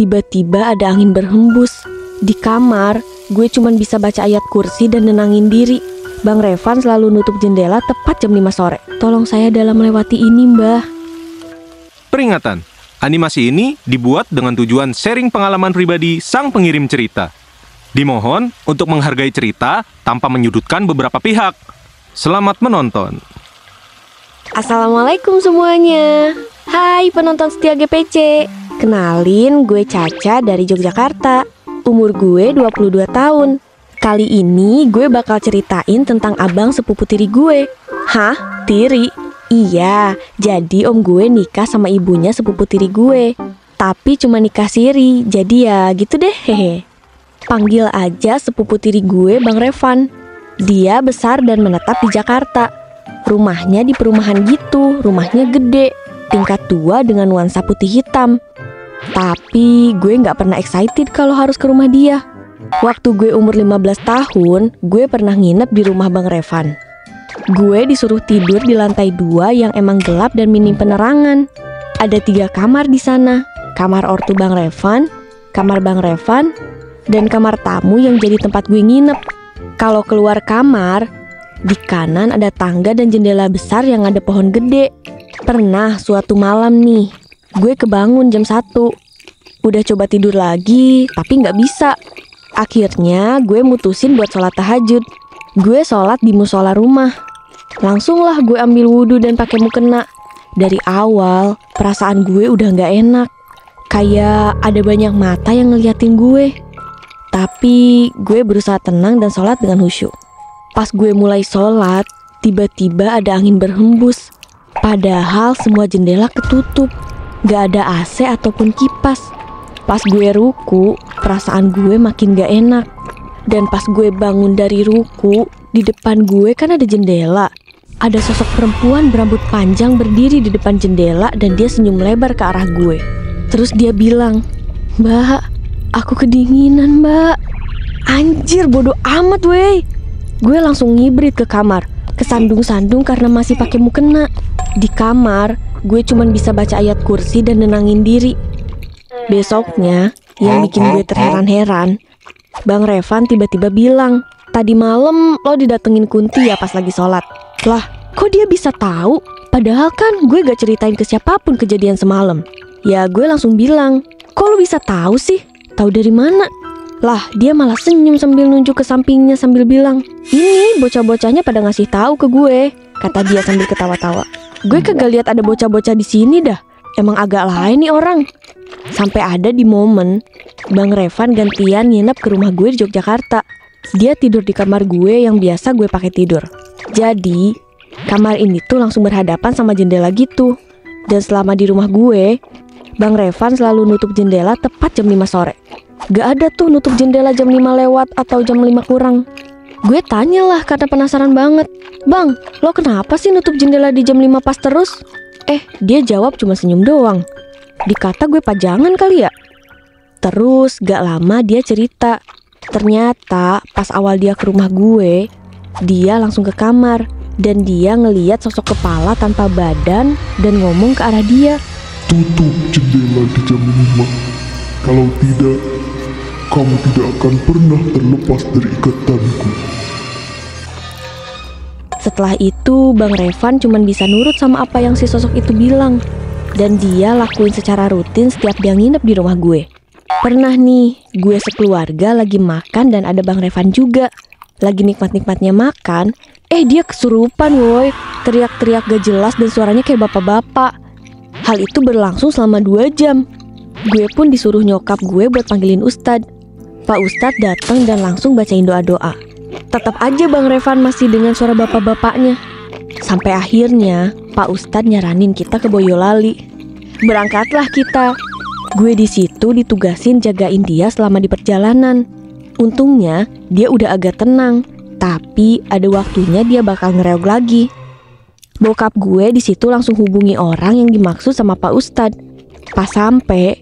Tiba-tiba ada angin berhembus. Di kamar, gue cuman bisa baca ayat kursi dan nenangin diri. Bang Revan selalu nutup jendela tepat jam 5 sore. Tolong saya dalam melewati ini, Mbah. Peringatan, animasi ini dibuat dengan tujuan sharing pengalaman pribadi sang pengirim cerita. Dimohon untuk menghargai cerita tanpa menyudutkan beberapa pihak. Selamat menonton. Assalamualaikum semuanya. Hai penonton setia GPC. Kenalin, gue Caca dari Yogyakarta. Umur gue 22 tahun. Kali ini gue bakal ceritain tentang abang sepupu tiri gue. Hah? Tiri? Iya, jadi om gue nikah sama ibunya sepupu tiri gue. Tapi cuma nikah siri, jadi ya gitu deh, hehe. Panggil aja sepupu tiri gue Bang Revan. Dia besar dan menetap di Jakarta. Rumahnya di perumahan gitu, rumahnya gede, tingkat 2 dengan nuansa putih hitam. Tapi gue gak pernah excited kalau harus ke rumah dia. Waktu gue umur 15 tahun, gue pernah nginep di rumah Bang Revan. Gue disuruh tidur di lantai 2 yang emang gelap dan minim penerangan. Ada 3 kamar di sana. Kamar ortu Bang Revan, kamar Bang Revan, dan kamar tamu yang jadi tempat gue nginep. Kalau keluar kamar, di kanan ada tangga dan jendela besar yang ada pohon gede. Pernah suatu malam nih, gue kebangun jam 1. Udah coba tidur lagi, tapi nggak bisa. Akhirnya gue mutusin buat sholat tahajud. Gue sholat di musola rumah. Langsunglah gue ambil wudhu dan pakai mukena. Dari awal, perasaan gue udah nggak enak. Kayak ada banyak mata yang ngeliatin gue. Tapi gue berusaha tenang dan sholat dengan khusyuk. Pas gue mulai sholat, tiba-tiba ada angin berhembus. Padahal semua jendela ketutup. Gak ada AC ataupun kipas. Pas gue ruku, perasaan gue makin gak enak. Dan pas gue bangun dari ruku, di depan gue kan ada jendela. Ada sosok perempuan berambut panjang berdiri di depan jendela dan dia senyum lebar ke arah gue. Terus dia bilang, "Mbak, aku kedinginan, Mbak." Anjir, bodoh amat wey. Gue langsung ngibrit ke kamar, kesandung-sandung karena masih pakai mukena. Di kamar, gue cuman bisa baca ayat kursi dan nenangin diri. Besoknya, yang bikin gue terheran-heran, Bang Revan tiba-tiba bilang, "Tadi malam lo didatengin Kunti ya pas lagi sholat." Lah, kok dia bisa tahu? Padahal kan gue gak ceritain ke siapapun kejadian semalam. Ya gue langsung bilang, "Kok lo bisa tahu sih? Tahu dari mana?" Lah, dia malah senyum sambil nunjuk ke sampingnya sambil bilang, "Ini bocah-bocahnya pada ngasih tahu ke gue," kata dia sambil ketawa-tawa. Gue kagak lihat ada bocah-bocah di sini dah. Emang agak lain nih orang. Sampai ada di momen Bang Revan gantian nginep ke rumah gue di Yogyakarta. Dia tidur di kamar gue yang biasa gue pakai tidur. Jadi, kamar ini tuh langsung berhadapan sama jendela gitu. Dan selama di rumah gue, Bang Revan selalu nutup jendela tepat jam 5 sore. Gak ada tuh nutup jendela jam 5 lewat atau jam 5 kurang. Gue tanyalah karena penasaran banget, "Bang, lo kenapa sih nutup jendela di jam 5 pas terus?" Dia jawab cuma senyum doang. Dikata gue pajangan kali ya. Terus gak lama dia cerita. Ternyata pas awal dia ke rumah gue, dia langsung ke kamar. Dan dia ngeliat sosok kepala tanpa badan dan ngomong ke arah dia, "Tutup jendela di jam 5. Kalau tidak, kamu tidak akan pernah terlepas dari ikatanku." Setelah itu Bang Revan cuman bisa nurut sama apa yang si sosok itu bilang. Dan dia lakuin secara rutin setiap dia nginep di rumah gue. Pernah nih, gue sekeluarga lagi makan dan ada Bang Revan juga. Lagi nikmat-nikmatnya makan, dia kesurupan woy. Teriak-teriak gak jelas dan suaranya kayak bapak-bapak. Hal itu berlangsung selama 2 jam. Gue pun disuruh nyokap gue buat panggilin Ustadz. Pak Ustadz datang dan langsung bacain doa-doa. Tetap aja Bang Revan masih dengan suara bapak-bapaknya. Sampai akhirnya Pak Ustadz nyaranin kita ke Boyolali. Berangkatlah kita. Gue di situ ditugasin jagain dia selama di perjalanan. Untungnya dia udah agak tenang, tapi ada waktunya dia bakal ngereog lagi. Bokap gue di situ langsung hubungi orang yang dimaksud sama Pak Ustadz. Pas sampai,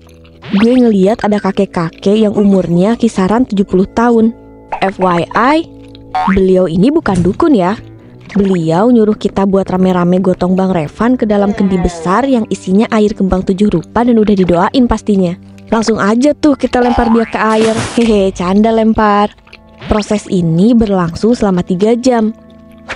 gue ngeliat ada kakek-kakek yang umurnya kisaran 70 tahun. FYI, beliau ini bukan dukun ya. Beliau nyuruh kita buat rame-rame gotong Bang Revan ke dalam kendi besar yang isinya air kembang 7 rupa dan udah didoain pastinya. Langsung aja tuh kita lempar dia ke air. Hehe, canda lempar. Proses ini berlangsung selama 3 jam.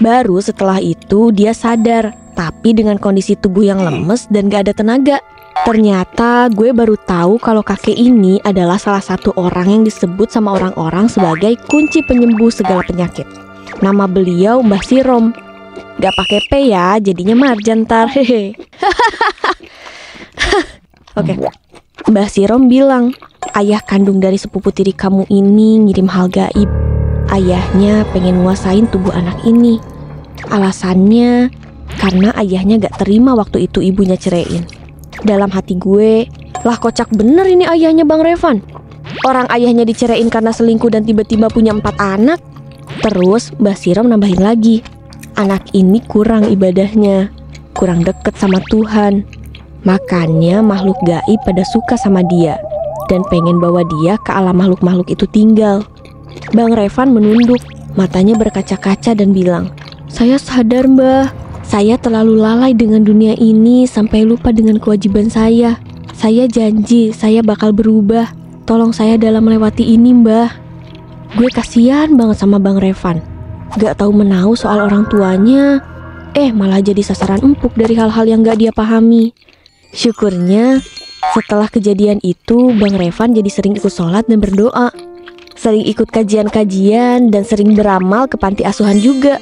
Baru setelah itu dia sadar, tapi dengan kondisi tubuh yang lemes dan gak ada tenaga. Ternyata gue baru tahu kalau kakek ini adalah salah satu orang yang disebut sama orang-orang sebagai kunci penyembuh segala penyakit. Nama beliau Mbah Sirom. Gak pakai P ya, jadinya Marjan ntar. Hehe. Oke. Mbah Sirom bilang, ayah kandung dari sepupu tiri kamu ini ngirim hal gaib. Ayahnya pengen nguasain tubuh anak ini. Alasannya karena ayahnya gak terima waktu itu ibunya ceraiin. Dalam hati gue, lah kocak bener ini ayahnya Bang Revan. Orang ayahnya diceraiin karena selingkuh dan tiba-tiba punya 4 anak. Terus Mbah Sirom nambahin lagi, anak ini kurang ibadahnya, kurang deket sama Tuhan. Makanya makhluk gaib pada suka sama dia dan pengen bawa dia ke alam makhluk-makhluk itu tinggal. Bang Revan menunduk, matanya berkaca-kaca dan bilang, saya sadar Mbah, saya terlalu lalai dengan dunia ini sampai lupa dengan kewajiban saya. Saya janji saya bakal berubah. Tolong saya dalam melewati ini Mbah. Gue kasihan banget sama Bang Revan. Gak tahu menahu soal orang tuanya, malah jadi sasaran empuk dari hal-hal yang gak dia pahami. Syukurnya setelah kejadian itu Bang Revan jadi sering ikut sholat dan berdoa, sering ikut kajian-kajian dan sering beramal ke panti asuhan juga.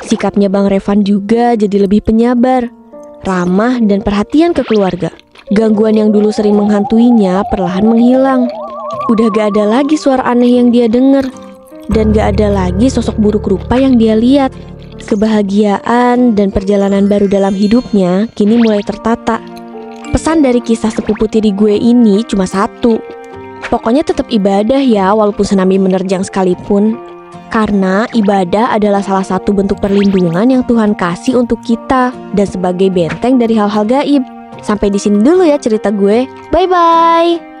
Sikapnya Bang Revan juga jadi lebih penyabar, ramah dan perhatian ke keluarga. Gangguan yang dulu sering menghantuinya perlahan menghilang. Udah gak ada lagi suara aneh yang dia dengar, dan gak ada lagi sosok buruk rupa yang dia lihat. Kebahagiaan dan perjalanan baru dalam hidupnya kini mulai tertata. Pesan dari kisah sepupu tiri gue ini cuma satu, pokoknya tetap ibadah ya walaupun tsunami menerjang sekalipun. Karena ibadah adalah salah satu bentuk perlindungan yang Tuhan kasih untuk kita dan sebagai benteng dari hal-hal gaib. Sampai di sini dulu ya cerita gue. Bye-bye.